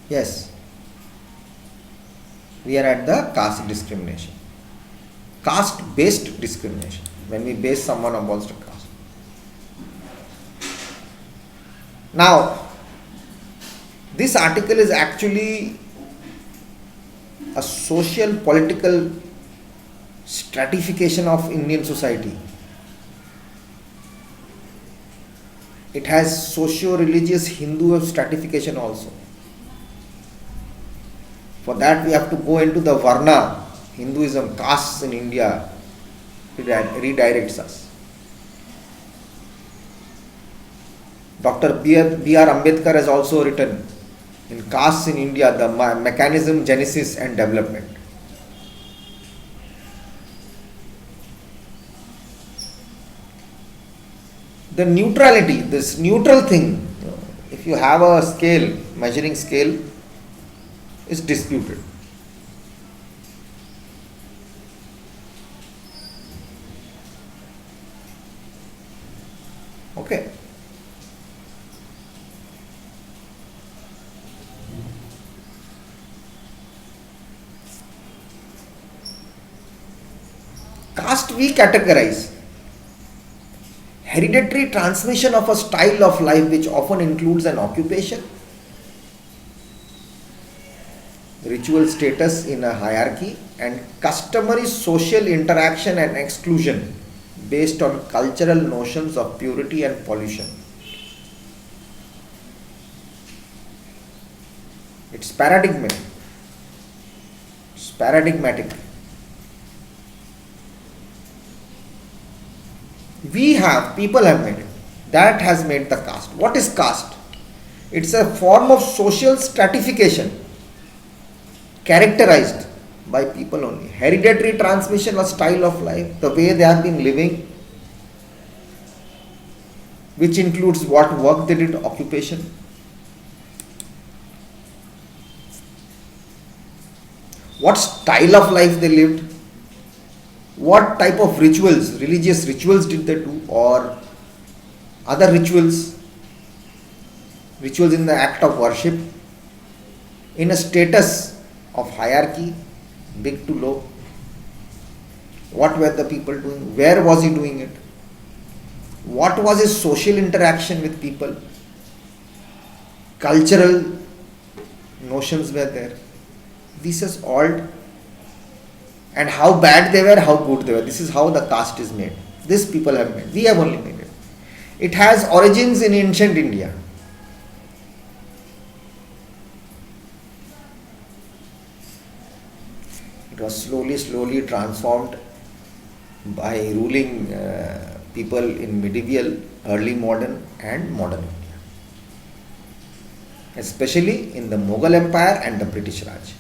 Yes, we are at the caste discrimination, caste based discrimination, when we base someone upon the caste. Now, this article is actually a social political stratification of Indian society. It has socio-religious Hindu stratification also. For that we have to go into the Varna, Hinduism, castes in India, redirects us. Dr. B.R. Ambedkar has also written in Castes in India, the mechanism, genesis and development. The neutrality, this neutral thing, if you have a scale, measuring scale, is disputed. Okay. Caste we categorize hereditary transmission of a style of life which often includes an occupation, ritual status in a hierarchy, and customary social interaction and exclusion based on cultural notions of purity and pollution. It's paradigmatic. It's paradigmatic. People have made it. That has made the caste. What is caste? It's a form of social stratification characterized by people only. Hereditary transmission of style of life, the way they have been living, which includes what work they did, occupation. What style of life they lived, what type of rituals, religious rituals did they do, or other rituals in the act of worship, in a status of hierarchy, big to low. What were the people doing? Where was he doing it? What was his social interaction with people? Cultural notions were there. This is all, and how bad they were, how good they were. This is how the caste is made. This people have made. We have only made it. It has origins in ancient India. It was slowly transformed by ruling people in medieval, early modern and modern India, especially in the Mughal Empire and the British Raj.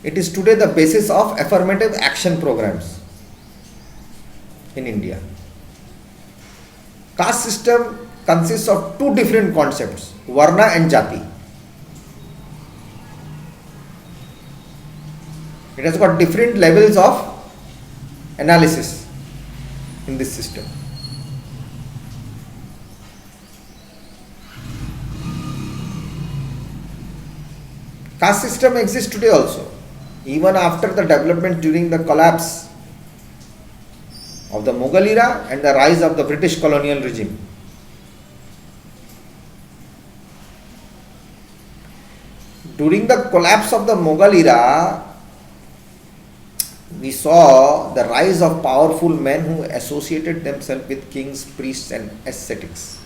It is today the basis of affirmative action programs in India. Caste system consists of two different concepts, Varna and Jati. It has got different levels of analysis in this system. Caste system exists today also, even after the development during the collapse of the Mughal era and the rise of the British colonial regime. During the collapse of the Mughal era, we saw the rise of powerful men who associated themselves with kings, priests and ascetics,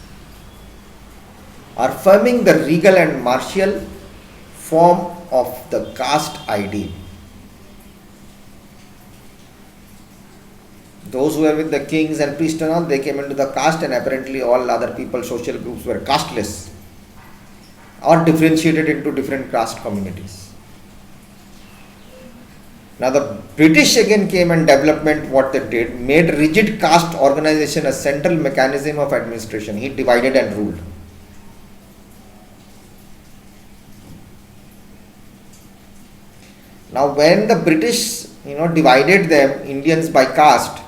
affirming the regal and martial form of the caste ideal. Those who were with the kings and priests and all, they came into the caste, and apparently all other people, social groups were casteless or differentiated into different caste communities. Now the British again came and development, what they did, made rigid caste organization a central mechanism of administration. He divided and ruled. Now when the British divided them, Indians, by caste,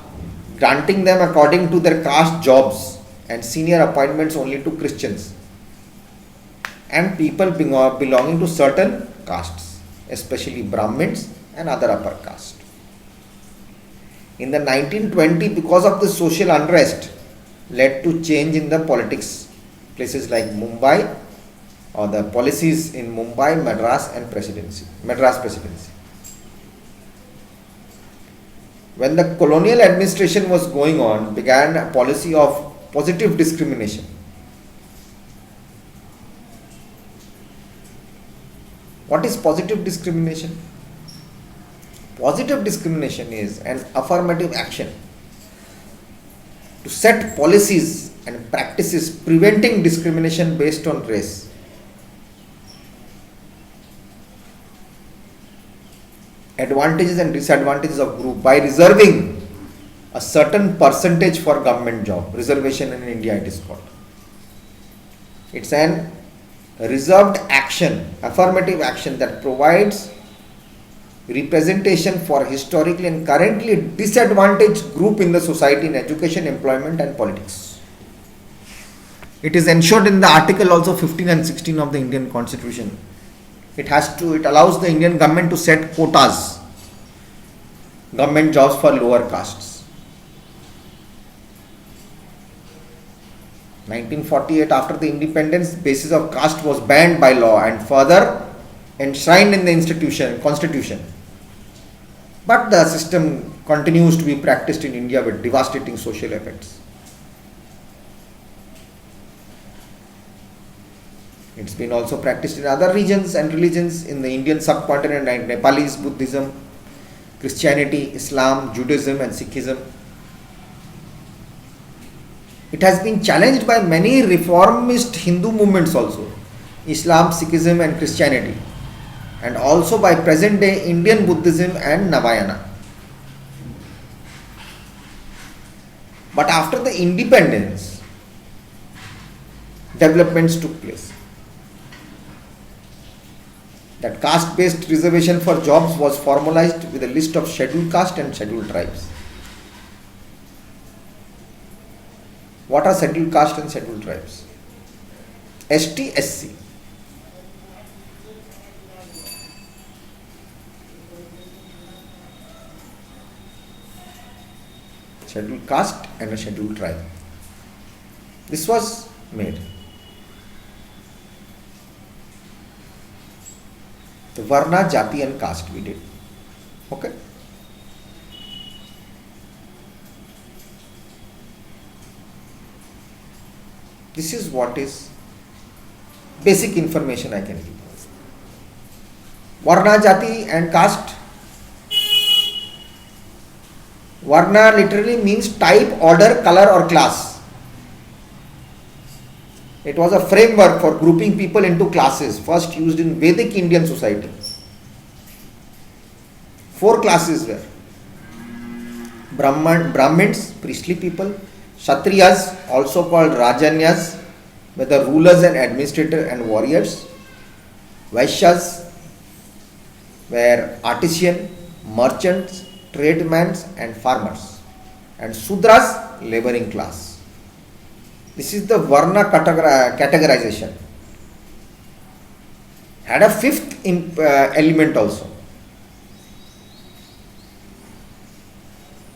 granting them according to their caste jobs and senior appointments only to Christians. and people belonging to certain castes, especially Brahmins and other upper caste. In the 1920, because of the social unrest, led to change in the politics. Places like Mumbai, or the policies in Mumbai, Madras Presidency. When the colonial administration was going on, began a policy of positive discrimination. What is positive discrimination? Positive discrimination is an affirmative action to set policies and practices preventing discrimination based on race. Advantages and disadvantages of group by reserving a certain percentage for government job. Reservation in India it is called. It's an reserved action, affirmative action that provides representation for historically and currently disadvantaged group in the society in education, employment and politics. It is ensured in the article also 15 and 16 of the Indian Constitution. It allows the Indian government to set quotas, government jobs for lower castes. 1948, after the independence, basis of caste was banned by law and further enshrined in the constitution. But the system continues to be practiced in India with devastating social effects. It's been also practiced in other regions and religions in the Indian subcontinent, like Nepalese Buddhism, Christianity, Islam, Judaism and Sikhism. It has been challenged by many reformist Hindu movements also, Islam, Sikhism and Christianity, and also by present day Indian Buddhism and Navayana. But after the independence, developments took place. That caste-based reservation for jobs was formalized with a list of scheduled caste and scheduled tribes. What are scheduled caste and scheduled tribes? ST, SC. Scheduled caste and a scheduled tribe. This was made. The Varna, Jati and caste we did. Okay. This is what is basic information I can give. Varna, Jati and caste. Varna literally means type, order, color or class. It was a framework for grouping people into classes, first used in Vedic Indian society. 4 classes were Brahmins, priestly people; Kshatriyas, also called Rajanyas, were the rulers and administrators and warriors; Vaishyas were artisan, merchants, tradesmen and farmers; and Sudras, laboring class. This is the Varna categorization. Had a 5th element also,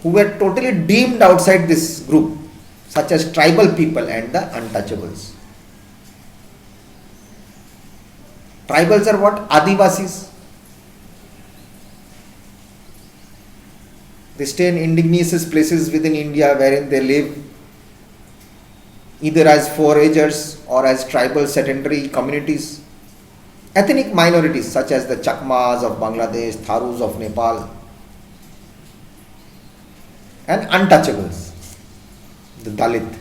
who were totally deemed outside this group, such as tribal people and the untouchables. Tribals are what? Adivasis. They stay in indigenous places within India wherein they live either as foragers or as tribal sedentary communities. Ethnic minorities such as the Chakmas of Bangladesh, Tharus of Nepal, and untouchables, the Dalit.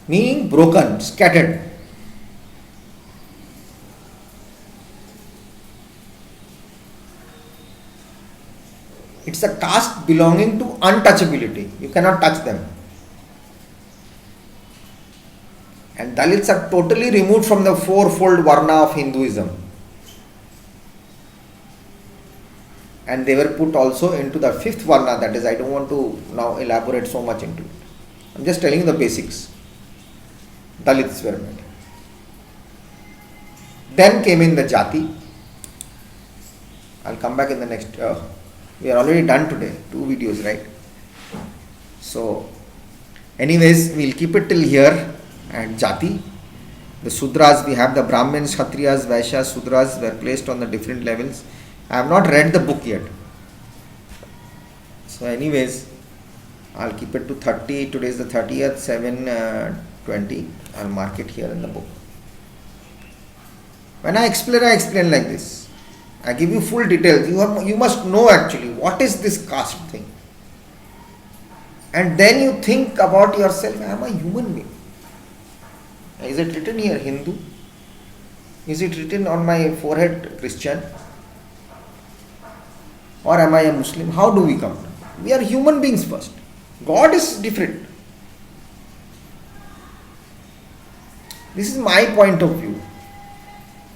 Meaning broken, scattered. It's a caste belonging to untouchability. You cannot touch them. And Dalits are totally removed from the 4-fold Varna of Hinduism. And they were put also into the 5th Varna, that is, I don't want to now elaborate so much into it. I'm just telling you the basics. Dalits were made. Then came in the Jati. I'll come back in the next. We are already done today, 2 videos, right? So, anyways, we'll keep it till here. And Jati, the Sudras, we have the Brahmins, Kshatriyas, Vaishyas, Sudras were placed on the different levels. I have not read the book yet. So, anyways, I'll keep it to 30. Today is the 30th, 7:20. I'll mark it here in the book. When I explain like this. I give you full details. You must know actually what is this caste thing. And then you think about yourself, I am a human being. Is it written here Hindu? Is it written on my forehead Christian? Or am I a Muslim? How do we come? We are human beings first. God is different. This is my point of view.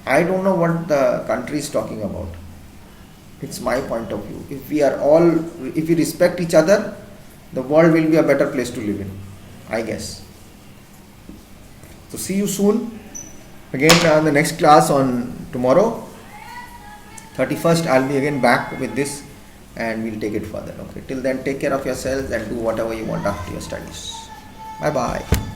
I don't know what the country is talking about. It's my point of view. If we respect each other, the world will be a better place to live in, I guess. So see you soon. Again on the next class on tomorrow, 31st, I'll be again back with this and we'll take it further. Okay. Till then, take care of yourselves and do whatever you want after your studies. Bye bye.